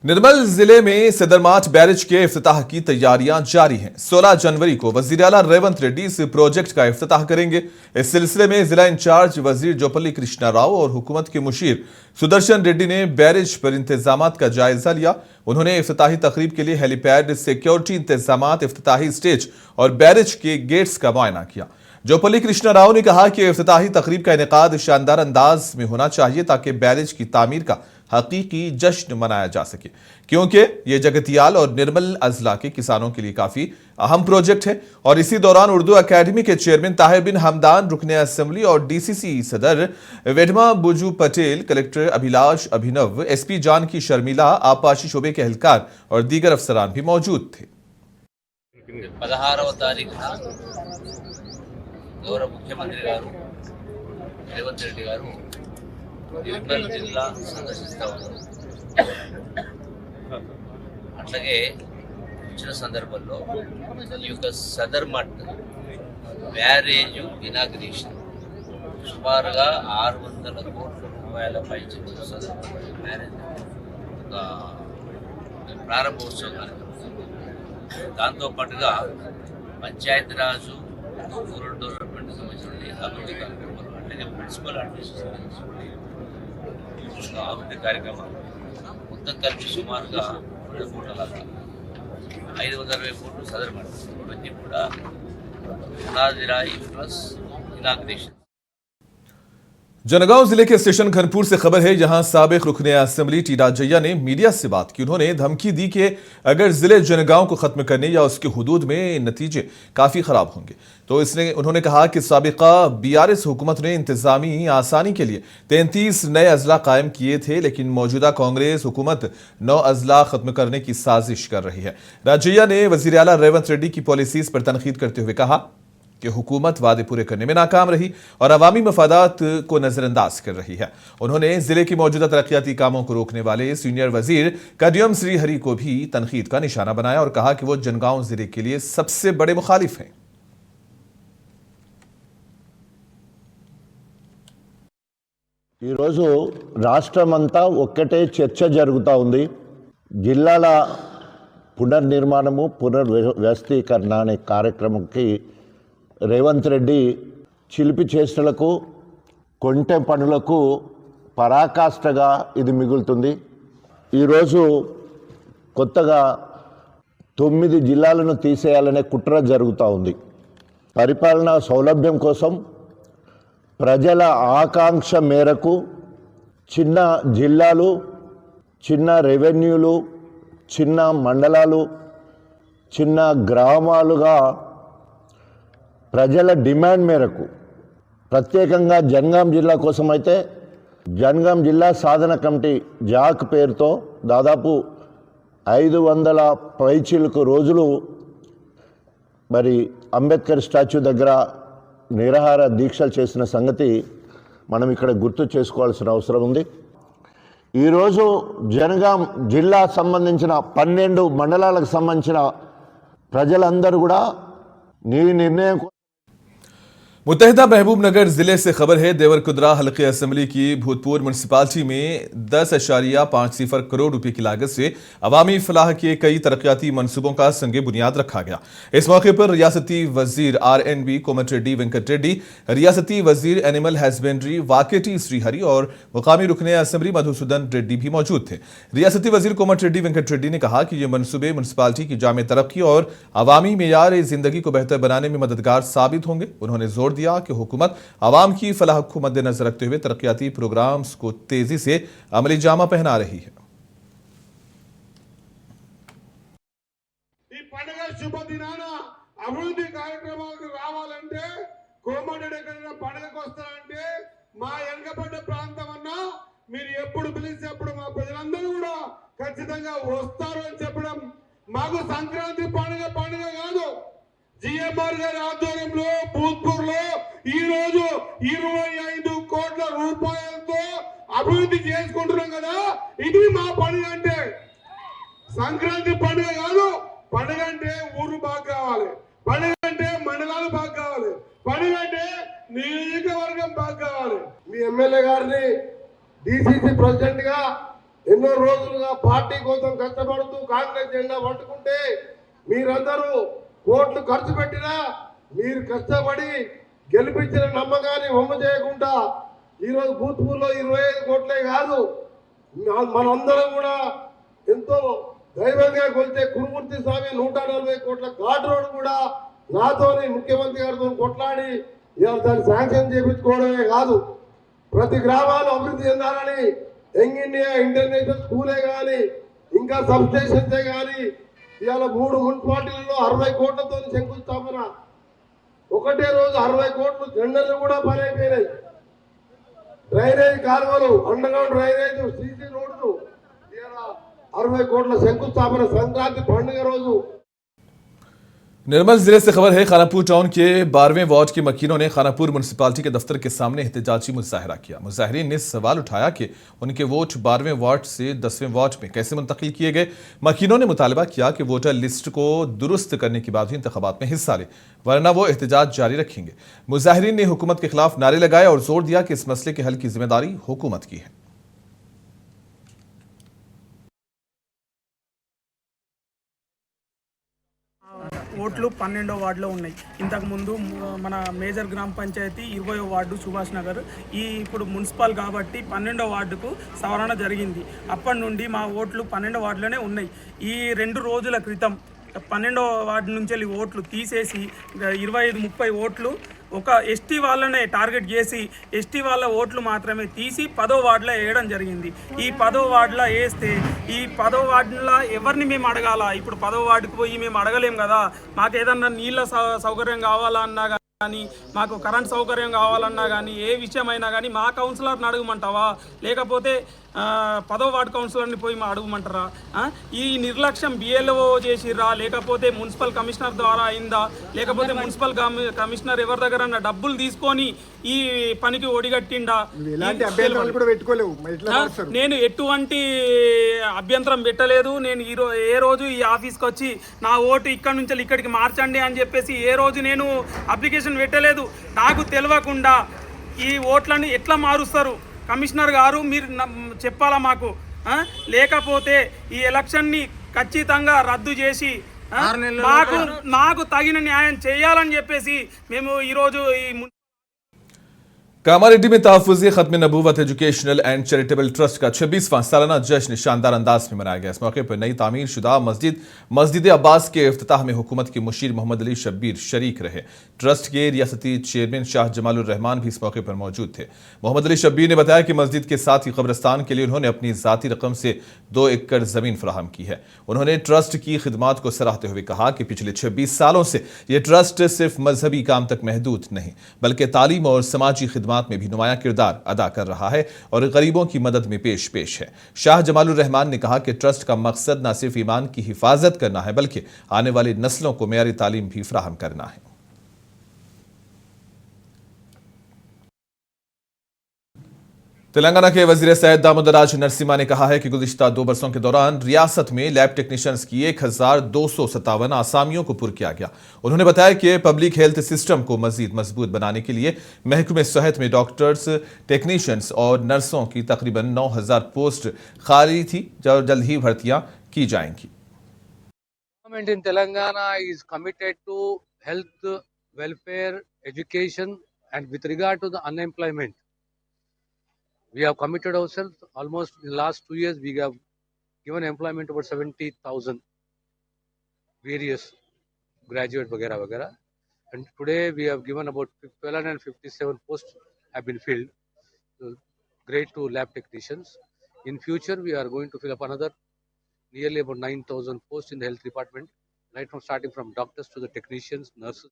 निर्मल जिले में सदरमाट बैरेज के इफ्तिताह की तैयारियां जारी हैं। 16 जनवरी को वजीर आला रेवंत रेड्डी इस प्रोजेक्ट का इफ्तिताह करेंगे। इस सिलसिले में जिला इंचार्ज वजीर जोपल्ली कृष्णा राव और हुकूमत के मुशीर सुदर्शन रेड्डी ने बैरेज पर इंतजामात का जायजा लिया। उन्होंने इफ्तिताही तकरीब के लिए हेलीपैड, सिक्योरिटी इंतजामात, इफ्तिताही स्टेज और बैरेज के गेट्स का मुआयना किया। जोपल्ली कृष्णा राव ने कहा कि इफ्तिताही तकरीब का इनेकाद शानदार अंदाज में होना चाहिए ताकि बैरेज की तामीर का हकीकी जश्न मनाया जा सके, क्योंकि ये जगतियाल और निर्मल अजला के किसानों के लिए काफी अहम प्रोजेक्ट है। और इसी दौरान उर्दू अकेडमी के चेयरमैन ताहिर बिन हमदान, रुकने असेंबली और डीसीसी सदर वेडमा बुजू पटेल, कलेक्टर अभिलाष अभिनव, एसपी जानकी शर्मिला, आबपाशी शोबे के एहलकार और दीगर अफसरान भी मौजूद थे। 16వ తారీఖున గౌరవ ముఖ్యమంత్రి గారు రేవంత్ రెడ్డి గారు నిర్మల్ జిల్లా సందర్శిస్తా ఉన్నారు. అట్లాగే వచ్చిన సందర్భంలో ఈ యొక్క సదర్ మట్ బ్యారేజ్ ఇనాగ్రేషన్ సుమారుగా 600 కోట్ల రూపాయల పైచిలుకు సదర్ బ్యారేజ్ ఒక ప్రారంభోత్సవం కార్యక్రమం. దాంతోపాటుగా పంచాయతీరాజు, రూరల్ డెవలప్మెంట్ సంబంధించిన అభివృద్ధి కార్యక్రమాలు, అట్లాగే మున్సిపల్ అడ్మినిస్ట్రేషన్ అభివృద్ధి కార్యక్రమాలు మొత్తం కలిపి సుమారుగా 2 కోట్ల దాకా 520 కోట్లు సదర్ మట్. ఇవన్నీ కూడా పునాదిరాయి ప్లస్ ఇనాగ్రేషన్. जनगांव जिले के स्टेशन खनपुर से खबर है, यहां साबिक रुकने असेंबली टी राजैया ने मीडिया से बात की। उन्होंने धमकी दी कि अगर जिले जनगांव को खत्म करने या उसके हुदूद में नतीजे काफी खराब होंगे तो उन्होंने कहा कि साबिका बीआरएस हुकूमत ने इंतजामी आसानी के लिए 33 नए अजला कायम किए थे, लेकिन मौजूदा कांग्रेस हुकूमत 9 अजला खत्म करने की साजिश कर रही है। राजैया ने वजीर आला रेवंत रेड्डी की पॉलिसीज पर तनकीद करते हुए कहा कि हुकूमत वादे पूरे करने में नाकाम रही और अवामी मफादात को नजरअंदाज कर रही है। उन्होंने जिले के मौजूदा तरक्याती कामों को रोकने वाले सीनियर वजीर कडियम श्रीहरी को भी तनकीद का निशाना बनाया और कहा कि वो जनगांव जिले के लिए सबसे बड़े मुखालिफ हैं। రాష్ట్రమంతా ఒక్కటే చర్చ జరుగుతూ ఉంది. జిల్లాల పునర్నిర్మాణము, పునర్వ్యవస్థీకరణ అనే కార్యక్రమంకి రేవంత్ రెడ్డి చిలిపి చేష్టలకు, కొంటె పనులకు పరాకాష్ఠగా ఇది మిగులుతుంది. ఈరోజు కొత్తగా 9 జిల్లాలను తీసేయాలనే కుట్ర జరుగుతూ ఉంది. పరిపాలనా సౌలభ్యం కోసం ప్రజల ఆకాంక్ష మేరకు చిన్న జిల్లాలు, చిన్న రెవెన్యూలు, చిన్న మండలాలు, చిన్న గ్రామాలుగా ప్రజల డిమాండ్ మేరకు ప్రత్యేకంగా జనగాం జిల్లా కోసం అయితే జనగాం జిల్లా సాధన కమిటీ జాక్ పేరుతో దాదాపు 500 పైచిలుకు రోజులు మరి అంబేద్కర్ స్టాచ్యూ దగ్గర నిరాహార దీక్షలు చేసిన సంగతి మనం ఇక్కడ గుర్తు చేసుకోవాల్సిన అవసరం ఉంది. ఈరోజు జనగాం జిల్లా సంబంధించిన 12 మండలాలకు సంబంధించిన ప్రజలందరూ కూడా నీ నిర్ణయం. मुत्तहिदा महबूबनगर जिले से खबर है, देवरकुदरा हल्के असेंबली की भूतपूर्व म्यूनसिपालिटी में 10.50 करोड़ रुपए की लागत से अवामी फलाह के कई तरक्याती मनसूबों का संगे बुनियाद रखा गया। इस मौके पर रियासती वजीर RNB कोमटिरेड्डी वेंकट रेड्डी, रियासती वजीर एनिमल हस्बेंड्री वाकेटी श्रीहरी और मुकामी रुकने असेंबली मधुसूदन रेड्डी भी मौजूद थे। रियासती वजीर कोमटिरेड्डी वेंकट रेड्डी ने कहा कि ये मनसूबे म्यूनसिपालिटी की जामे तरक्की और अवामी मेयार जिंदगी को बेहतर बनाने में मददगार साबित होंगे। उन्होंने जोर दिया कि हुकूमत आवाम की फलाह को मद्देनजर रखते हुए तरक्याती प्रोग्राम्स को तेजी से अमली जामा पहना रही है। అభివృద్ధి కార్యక్రమాలకు రావాలంటే కోమటిరెడ్డి పండుగకు వస్తారంటే మా వెనుకబడ్డ ప్రాంతం అన్నా మీరు ఎప్పుడు పిలిచేప్పుడు మా ప్రజలందరూ కూడా ఖచ్చితంగా వస్తారు అని చెప్పడం. మాకు సంక్రాంతి పండుగ కాదు, జిఎంఆర్ గారి ఆధ్వర్యంలో భూత్పూర్ లో ఈ రోజు 25 కోట్ల రూపాయలతో అభివృద్ధి చేసుకుంటున్నాం కదా. ఇది మా పండుగ అంటే. సంక్రాంతి పండుగ కాదు, పండుగ అంటే ఊరు బాగా కావాలి, పండుగ అంటే మండలాలు బాగా కావాలి, పండుగ అంటే నియోజకవర్గం బాగా కావాలి. మీ ఎమ్మెల్యే గారిని డిసిసి ప్రెసిడెంట్ గా ఎన్నో రోజులుగా పార్టీ కోసం కష్టపడుతూ కాంగ్రెస్ జెండా పట్టుకుంటే మీరందరూ కోట్లు ఖర్చు పెట్టినా మీరు కష్టపడి గెలిపించిన నమ్మకాన్ని వమ్ము చేయకుండా ఈరోజు భూత్పూర్లో 25 కోట్లే కాదు, మనందరం కూడా ఎంతో దైవంగా కొలిచే కురుమూర్తి స్వామి 140 కోట్ల ఘాట్ రోడ్ కూడా నాతోని ముఖ్యమంత్రి గారితో కొట్లాడి ఇవాళ దాన్ని శాంక్షన్ చేయించుకోవడమే కాదు, ప్రతి గ్రామాలు అభివృద్ధి చెందాలని యంగ్ ఇండియా ఇంటర్నేషనల్ స్కూలే కానీ ఇంకా సబ్ స్టేషన్సే కానీ ఇవాళ 3 మున్సిపాలిటీలలో 60 కోట్లతో శంకుస్థాపన, ఒకటే రోజు 60 కోట్లు టెండర్లు కూడా పని అయిపోయినాయి. డ్రైనేజ్ కాలువలు, అండర్గ్రౌండ్ డ్రైనేజ్, సీసీ రోడ్లు ఇవాళ 60 కోట్ల శంకుస్థాపన సంక్రాంతి పండుగ రోజు. निर्मल जिले से खबर है। खानापुर टाउन के 12वें वार्ड के मकीनों ने खानापुर म्युनिसिपालिटी के दफ्तर के सामने एहतजाजी मुजाहरा किया। मुजाहरीन ने सवाल उठाया कि उनके वोट 12वें वार्ड से 10वें वार्ड में कैसे मुंतकिल किए गए। मकीनों ने मुतालबा किया कि वोटर लिस्ट को दुरुस्त करने के बाद ही इंतखाबात में हिस्सा ले, वरना वो एहतजाज जारी रखेंगे। मुजाहरीन ने हुकूमत के खिलाफ नारे लगाए और जोर दिया कि इस मसले के हल की जिम्मेदारी हुकूमत की है। ఓట్లు 12వ వార్డులో ఉన్నాయి. ఇంతకుముందు మన మేజర్ గ్రామ పంచాయతీ 20వ వార్డు సుభాష్ నగర్, ఇప్పుడు మున్సిపల్ కాబట్టి 12వ వార్డుకు సవరణ జరిగింది. అప్పటి నుండి మా ఓట్లు 12వ వార్డులోనే ఉన్నాయి. ఈ 2 రోజుల క్రితం 12వ వార్డు నుంచి వెళ్ళి ఓట్లు తీసేసి 25-30 ఓట్లు ఒక ఎస్టీ వాళ్ళనే టార్గెట్ చేసి ఎస్టీ వాళ్ళ ఓట్లు మాత్రమే తీసి 10వ వార్డులో వేయడం జరిగింది. ఈ 10వ వార్డులో వేస్తే ఈ 10వ వార్డులో ఎవరిని మేము అడగాల? ఇప్పుడు 10వ వార్డుకు పోయి మేము అడగలేం కదా. మాకు ఏదన్నా నీళ్ళ సౌకర్యం కావాలన్నా కానీ, మాకు కరెంట్ సౌకర్యం కావాలన్నా కానీ, ఏ విషయమైనా కానీ మా కౌన్సిలర్ని అడగమంటావా, లేకపోతే 10వ వార్డు కౌన్సిలర్ని పోయి మా అడగమంటారా? ఈ నిర్లక్ష్యం బిఎల్ఓ చేసిర్రా, లేకపోతే మున్సిపల్ కమిషనర్ ద్వారా అయిందా, లేకపోతే మున్సిపల్ కమిషనర్ ఎవరి దగ్గర డబ్బులు తీసుకొని ఈ పనికి ఒడిగట్టిండా? నేను ఎటువంటి అభ్యంతరం పెట్టలేదు. నేను ఏ రోజు ఈ ఆఫీస్కి వచ్చి నా ఓటు ఇక్కడి నుంచి ఇక్కడికి మార్చండి అని చెప్పేసి ఏ రోజు నేను అప్లికేషన్ పెట్టలేదు. నాకు తెలియకుండా ఈ ఓట్లను ఎట్లా మారుస్తారు కమిషనర్ గారు, మీరు చెప్పాలా మాకు. లేకపోతే ఈ ఎలక్షన్ని ఖచ్చితంగా రద్దు చేసి మాకు తగిన న్యాయం చేయాలని చెప్పేసి మేము ఈరోజు ఈ कामारेड्डी में तहफ़्फ़ुज़ ख़त्म नबूवत एजुकेशनल एंड चैरिटेबल ट्रस्ट का 26वां सालाना जश्न शानदार अंदाज में मनाया गया। इस मौके पर नई तामीर शुदा मस्जिद अब्बास के इफ्तिताह में हुकूमत के मुशीर मोहम्मद अली शब्बीर शरीक रहे। ट्रस्ट के रियासती चेयरमैन शाह जमालुर रहमान भी इस मौके पर मौजूद थे। मोहम्मद अली शब्बीर ने बताया कि मस्जिद के साथ ही कब्रिस्तान के लिए उन्होंने अपनी ज़ाती रकम से 2 एकड़ ज़मीन फराहम की है। उन्होंने ट्रस्ट की खिदमात को सराहते हुए कहा कि पिछले 26 सालों से ये ट्रस्ट सिर्फ मजहबी काम तक महदूद नहीं बल्कि तालीम और समाजी खिदमात में भी नुमाया किरदार अदा कर रहा है और गरीबों की मदद में पेश है। शाह जमालुर रहमान ने कहा कि ट्रस्ट का मकसद न सिर्फ ईमान की हिफाजत करना है बल्कि आने वाली नस्लों को मेयारी तालीम भी फराहम करना है। तेलंगाना के वजीर सैयद दामोदराज नरसिम्हा ने कहा है कि गुज़िश्ता 2 बरसों के दौरान रियासत में लैब टेक्नीशियंस की 1257 आसामियों को पुर किया गया। उन्होंने बताया कि पब्लिक हेल्थ सिस्टम को मजीद मजबूत बनाने के लिए महकमे सेहत में डॉक्टर्स, टेक्नीशियंस और नर्सों की तकरीबन 9000 पोस्ट खाली थी, जो जल्द ही भर्तियां की जाएंगी। Government in Telangana is committed to health, welfare, education, and with regard to the unemployment, we have committed ourselves. Almost in the last 2 years, we have given employment over 70,000 various graduate vagera. And today we have given about 1257 posts have been filled. Grade 2 lab technicians. In future, we are going to fill up another nearly about 9,000 posts in the health department, right from starting from doctors to the technicians, nurses.